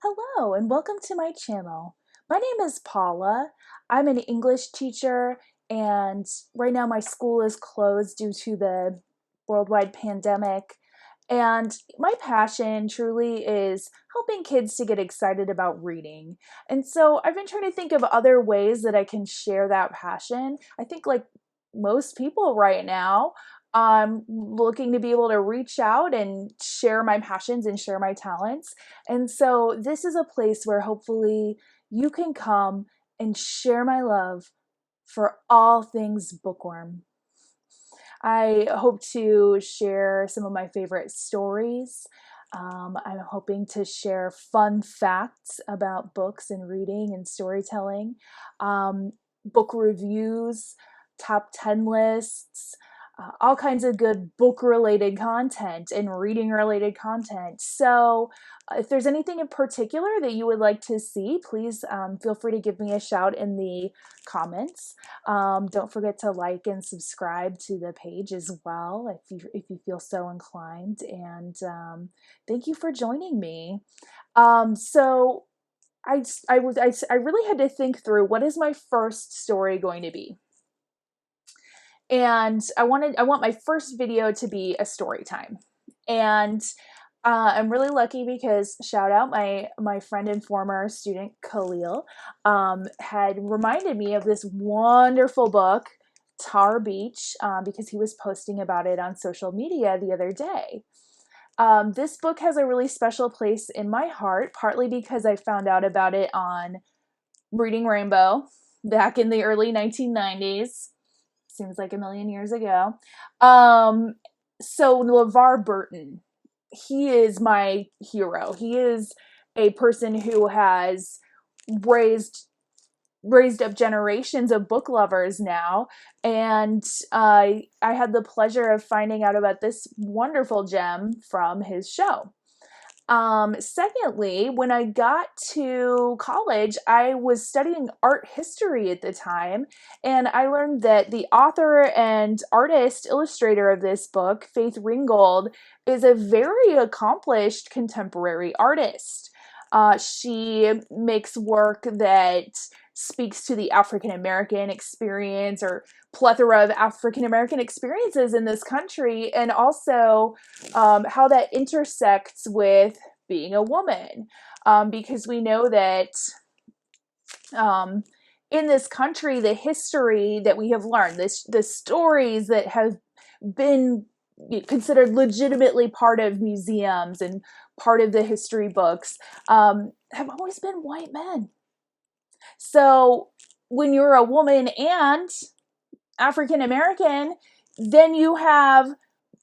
Hello and welcome to my channel. My name is Paula. I'm an English teacher and right now my school is closed due to the worldwide pandemic. And my passion truly is helping kids to get excited about reading. And so I've been trying to think of other ways that I can share that passion. I think like most people right now, I'm looking to be able to reach out and share my passions and share my talents. And so this is a place where hopefully you can come and share my love for all things bookworm. I hope to share some of my favorite stories. I'm hoping to share fun facts about books and reading and storytelling, book reviews, top 10 lists, all kinds of good book related content and reading related content. So if there's anything in particular that you would like to see, please feel free to give me a shout in the comments. Don't forget to like and subscribe to the page as well if you feel so inclined. And thank you for joining me. So I really had to think through, what is my first story going to be? And I want my first video to be a story time. And I'm really lucky because, shout out, my friend and former student Khalil had reminded me of this wonderful book, Tar Beach, because he was posting about it on social media the other day. This book has a really special place in my heart, partly because I found out about it on Reading Rainbow back in the early 1990s. Seems like a million years ago. So LeVar Burton, he is my hero. He is a person who has raised up generations of book lovers now, and I had the pleasure of finding out about this wonderful gem from his show. Secondly, when I got to college, I was studying art history at the time, and I learned that the author and artist illustrator of this book, Faith Ringgold, is a very accomplished contemporary artist. She makes work that speaks to the African American experience, or plethora of African American experiences in this country, and also how that intersects with being a woman, because we know that in this country, the history that we have learned, the stories that have been considered legitimately part of museums and part of the history books, have always been white men. So when you're a woman and African American, then you have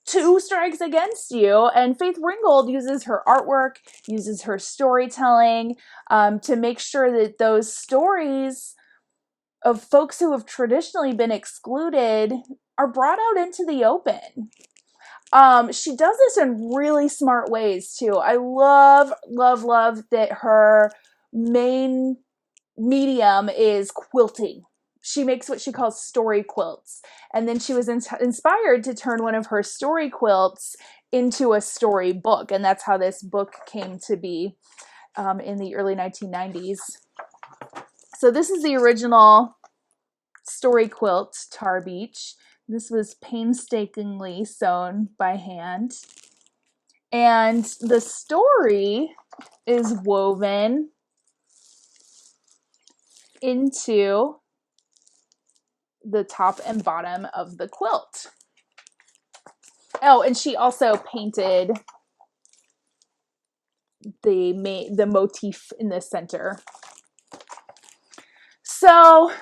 two strikes against you. And Faith Ringgold uses her artwork, uses her storytelling to make sure that those stories of folks who have traditionally been excluded are brought out into the open. She does this in really smart ways too. I love that her main medium is quilting. She makes what she calls story quilts. And then she was inspired to turn one of her story quilts into a story book. And that's how this book came to be in the early 1990s. So this is the original story quilt, Tar Beach. This was painstakingly sewn by hand. And the story is woven into the top and bottom of the quilt. Oh, and she also painted the motif in the center. So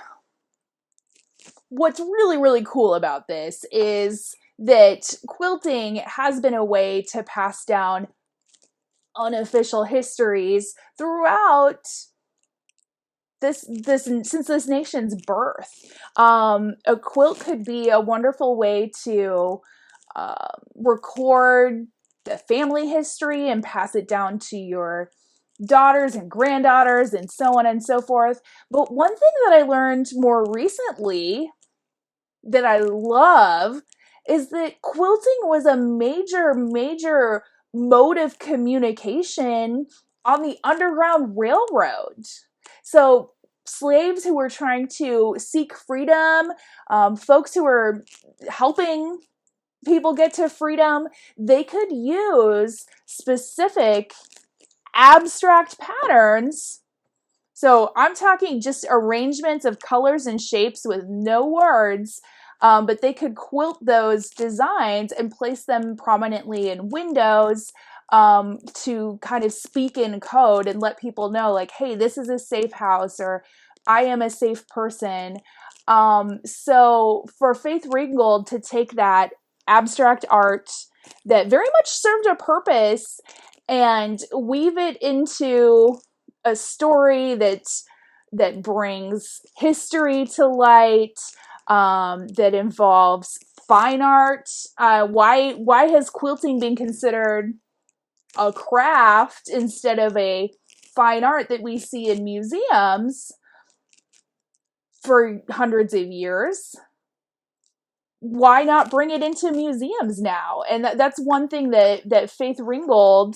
what's really, really cool about this is that quilting has been a way to pass down unofficial histories throughout since this nation's birth. A quilt could be a wonderful way to record the family history and pass it down to your daughters and granddaughters and so on and so forth. But one thing that I learned more recently that I love is that quilting was a major mode of communication on the Underground Railroad. So slaves who were trying to seek freedom, folks who were helping people get to freedom, they could use specific abstract patterns. So I'm talking just arrangements of colors and shapes with no words, but they could quilt those designs and place them prominently in windows, to kind of speak in code and let people know, like, hey, this is a safe house, or I am a safe person. So for Faith Ringgold to take that abstract art that very much served a purpose and weave it into a story that brings history to light, that involves fine art. Why has quilting been considered a craft instead of a fine art that we see in museums for hundreds of years? Why not bring it into museums now? And that's one thing that Faith Ringgold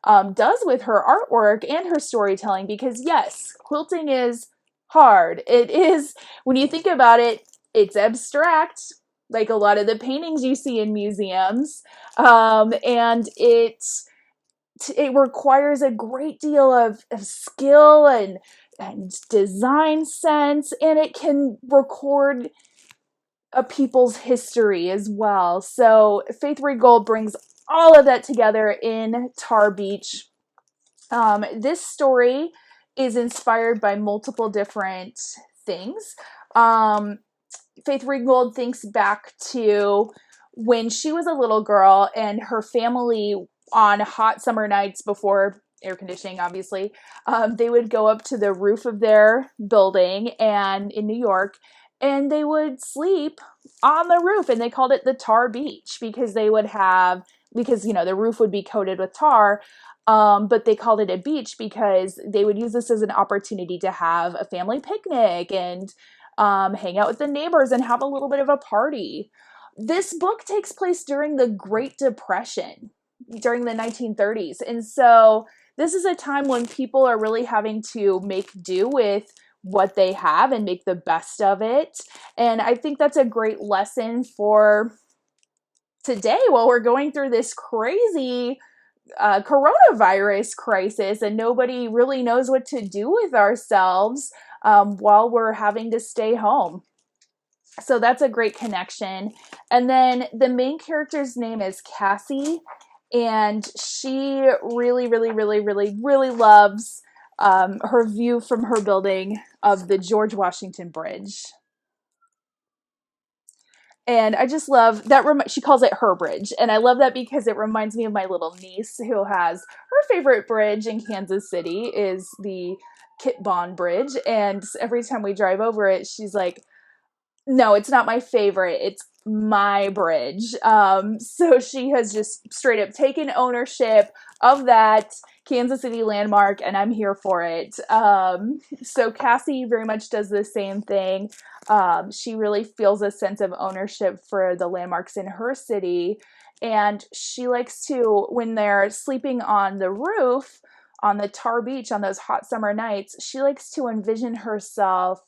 does with her artwork and her storytelling, because yes, quilting is hard. It is, when you think about it, it's abstract, like a lot of the paintings you see in museums, and it requires a great deal of skill and design sense, and it can record a people's history as well. So Faith Ringgold brings all of that together in Tar Beach. This story is inspired by multiple different things. Faith Ringgold thinks back to when she was a little girl and her family, on hot summer nights before air conditioning, obviously, they would go up to the roof of their building and in New York, and they would sleep on the roof, and they called it the Tar Beach because the roof would be coated with tar. But they called it a beach because they would use this as an opportunity to have a family picnic and hang out with the neighbors and have a little bit of a party. This book takes place during the Great Depression, during the 1930s. And so this is a time when people are really having to make do with what they have and make the best of it. And I think that's a great lesson for today while we're going through this crazy coronavirus crisis and nobody really knows what to do with ourselves, while we're having to stay home. So that's a great connection. And then the main character's name is Cassie, and she really, really, really, really, really loves her view from her building of the George Washington Bridge. And I just love that. She calls it her bridge. And I love that because it reminds me of my little niece, who has her favorite bridge in Kansas City is the Kit Bond Bridge. And every time we drive over it, she's like, no, it's not my favorite. It's my bridge. So she has just straight up taken ownership of that Kansas City landmark, and I'm here for it. So Cassie very much does the same thing. She really feels a sense of ownership for the landmarks in her city, and she likes to, when they're sleeping on the roof on the Tar Beach on those hot summer nights, she likes to envision herself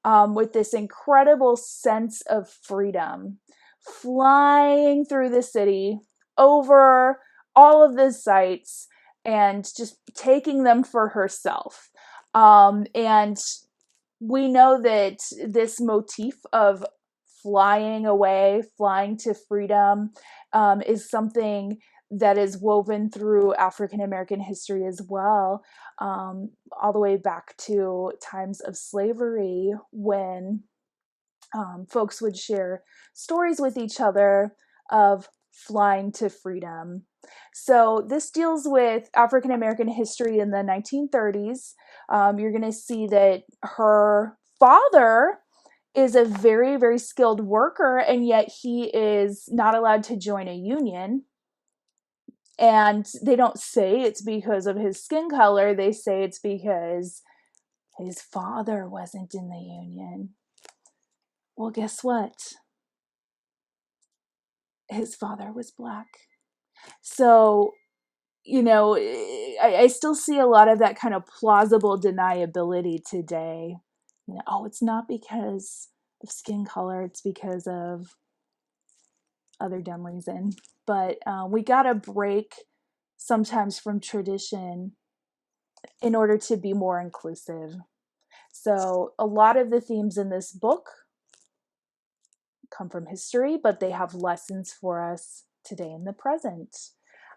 with this incredible sense of freedom, flying through the city over all of the sites and just taking them for herself. And we know that this motif of flying away, flying to freedom, is something that is woven through African American history as well, all the way back to times of slavery when folks would share stories with each other of flying to freedom. So this deals with African American history in the 1930s. You're going to see that her father is a very, very skilled worker, and yet he is not allowed to join a union. And they don't say it's because of his skin color. They say it's because his father wasn't in the union. Well, guess what? His father was black. So, I still see a lot of that kind of plausible deniability today. Oh, it's not because of skin color, it's because of other dumb reason. But we gotta break sometimes from tradition in order to be more inclusive. So a lot of the themes in this book come from history, but they have lessons for us today in the present.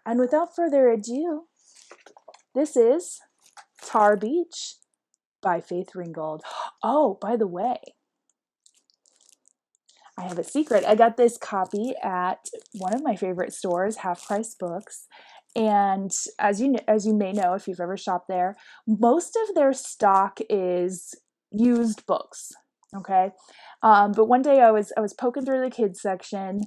And without further ado, this is Tar Beach by Faith Ringgold. Oh, by the way, I have a secret. I got this copy at one of my favorite stores, Half Price Books. And as you may know, if you've ever shopped there, most of their stock is used books. Okay, but one day I was poking through the kids section,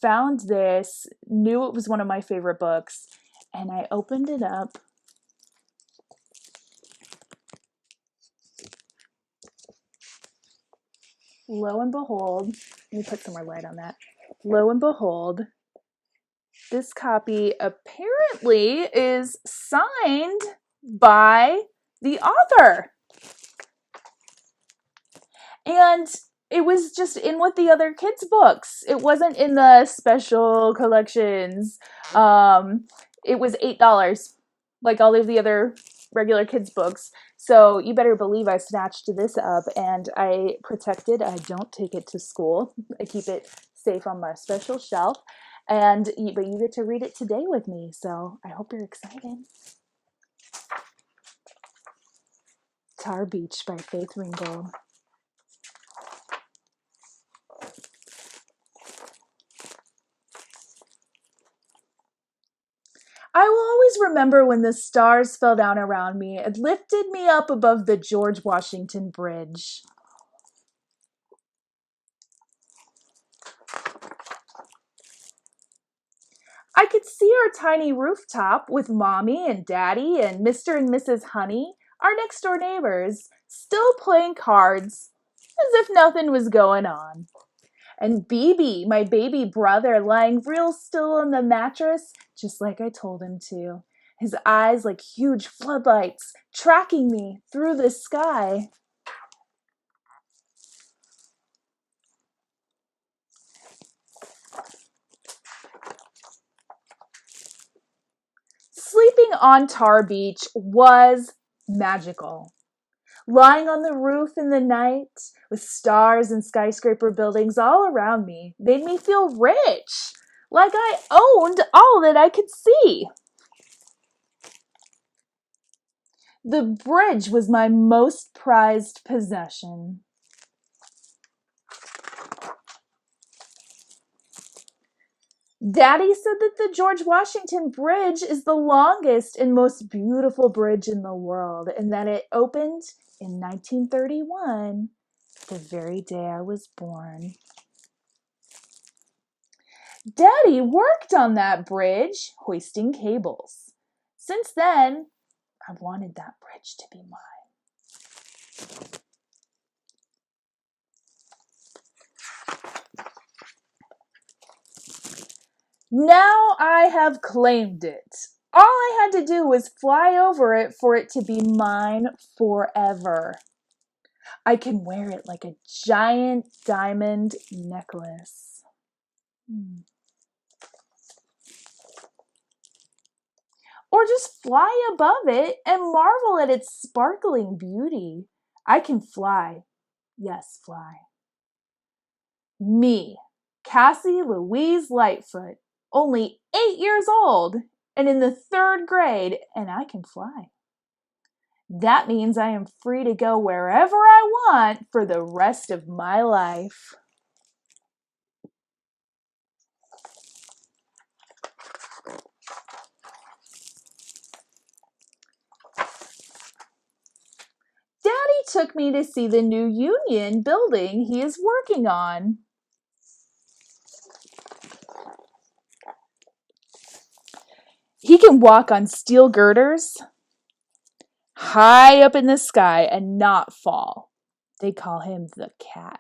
found this, knew it was one of my favorite books, and I opened it up. Lo and behold, let me put some more light on that. Lo and behold, this copy apparently is signed by the author. And it was just in with the other kids' books. It wasn't in the special collections. It was $8, like all of the other regular kids' books. So you better believe I snatched this up and I protect it. I don't take it to school. I keep it safe on my special shelf. But you get to read it today with me. So I hope you're excited. Tar Beach by Faith Ringgold. I will always remember when the stars fell down around me and lifted me up above the George Washington Bridge. I could see our tiny rooftop with Mommy and Daddy and Mr. and Mrs. Honey, our next door neighbors, still playing cards as if nothing was going on. And BB, my baby brother, lying real still on the mattress, just like I told him to. His eyes like huge floodlights, tracking me through the sky. Sleeping on Tar Beach was magical. Lying on the roof in the night, with stars and skyscraper buildings all around me, made me feel rich, like I owned all that I could see. The bridge was my most prized possession. Daddy said that the George Washington Bridge is the longest and most beautiful bridge in the world, and that it opened in 1931, the very day I was born. Daddy worked on that bridge, hoisting cables. Since then, I've wanted that bridge to be mine. Now I have claimed it. All I had to do was fly over it for it to be mine forever. I can wear it like a giant diamond necklace. Or just fly above it and marvel at its sparkling beauty. I can fly. Yes, fly. Me, Cassie Louise Lightfoot, only 8 years old and in the 3rd grade, and I can fly. That means I am free to go wherever I want for the rest of my life. Daddy took me to see the new union building he is working on. He can walk on steel girders high up in the sky and not fall. They call him the cat.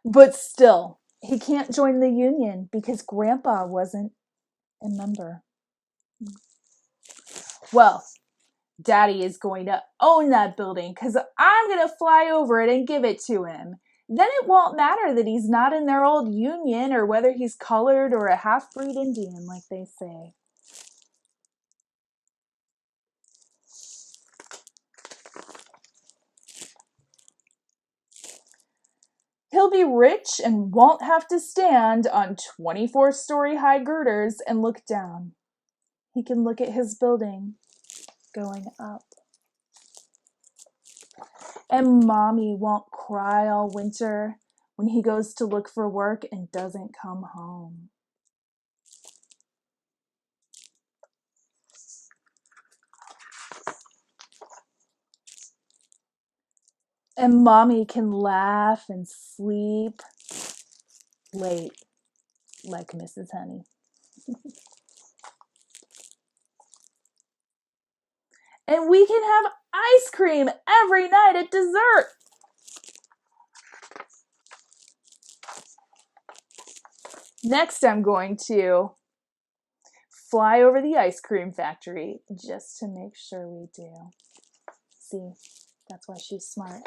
But still, he can't join the union because Grandpa wasn't a member. Well, Daddy is going to own that building because I'm going to fly over it and give it to him. Then it won't matter that he's not in their old union or whether he's colored or a half-breed Indian, like they say. He'll be rich and won't have to stand on 24-story high girders and look down. He can look at his building going up. And Mommy won't cry all winter when he goes to look for work and doesn't come home. And Mommy can laugh and sleep late like Mrs. Honey. And we can have ice cream every night at dessert. Next, I'm going to fly over the ice cream factory just to make sure we do. See, that's why she's smart.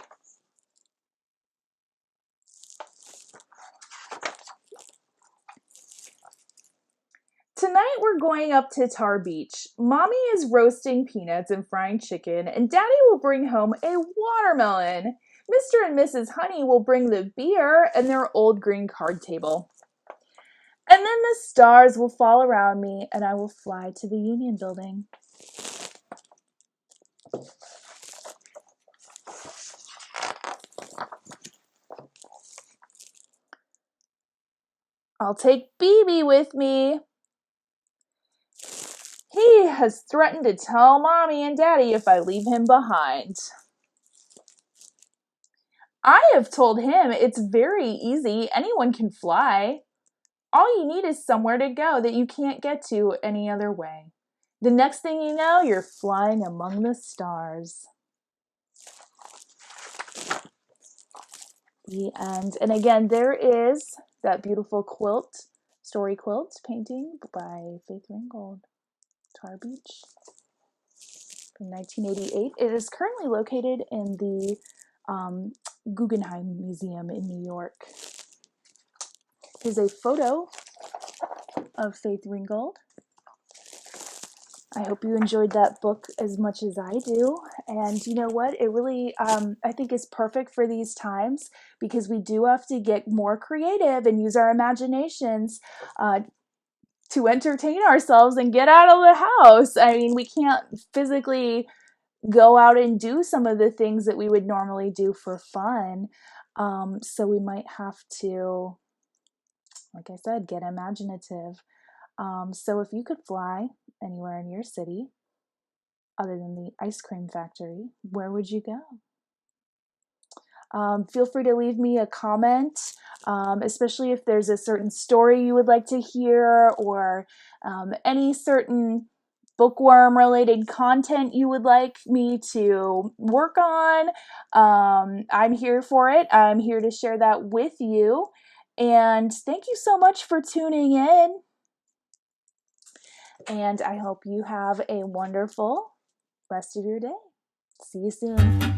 Tonight we're going up to Tar Beach. Mommy is roasting peanuts and frying chicken, and Daddy will bring home a watermelon. Mr. and Mrs. Honey will bring the beer and their old green card table. And then the stars will fall around me, and I will fly to the Union Building. I'll take BB with me. He has threatened to tell Mommy and Daddy if I leave him behind. I have told him it's very easy. Anyone can fly. All you need is somewhere to go that you can't get to any other way. The next thing you know, you're flying among the stars. The end. And again, there is that beautiful quilt, story quilt painting by Faith Ringgold, Tar Beach, from 1988. It is currently located in the Guggenheim Museum in New York. Here's a photo of Faith Ringgold. I hope you enjoyed that book as much as I do. And you know what? It really, I think is perfect for these times because we do have to get more creative and use our imaginations to entertain ourselves and get out of the house. I mean, we can't physically go out and do some of the things that we would normally do for fun. So we might have to, like I said, get imaginative. So if you could fly anywhere in your city, other than the ice cream factory, where would you go? Feel free to leave me a comment, especially if there's a certain story you would like to hear or any certain bookworm related content you would like me to work on. I'm here for it. I'm here to share that with you. And thank you so much for tuning in. And I hope you have a wonderful rest of your day. See you soon.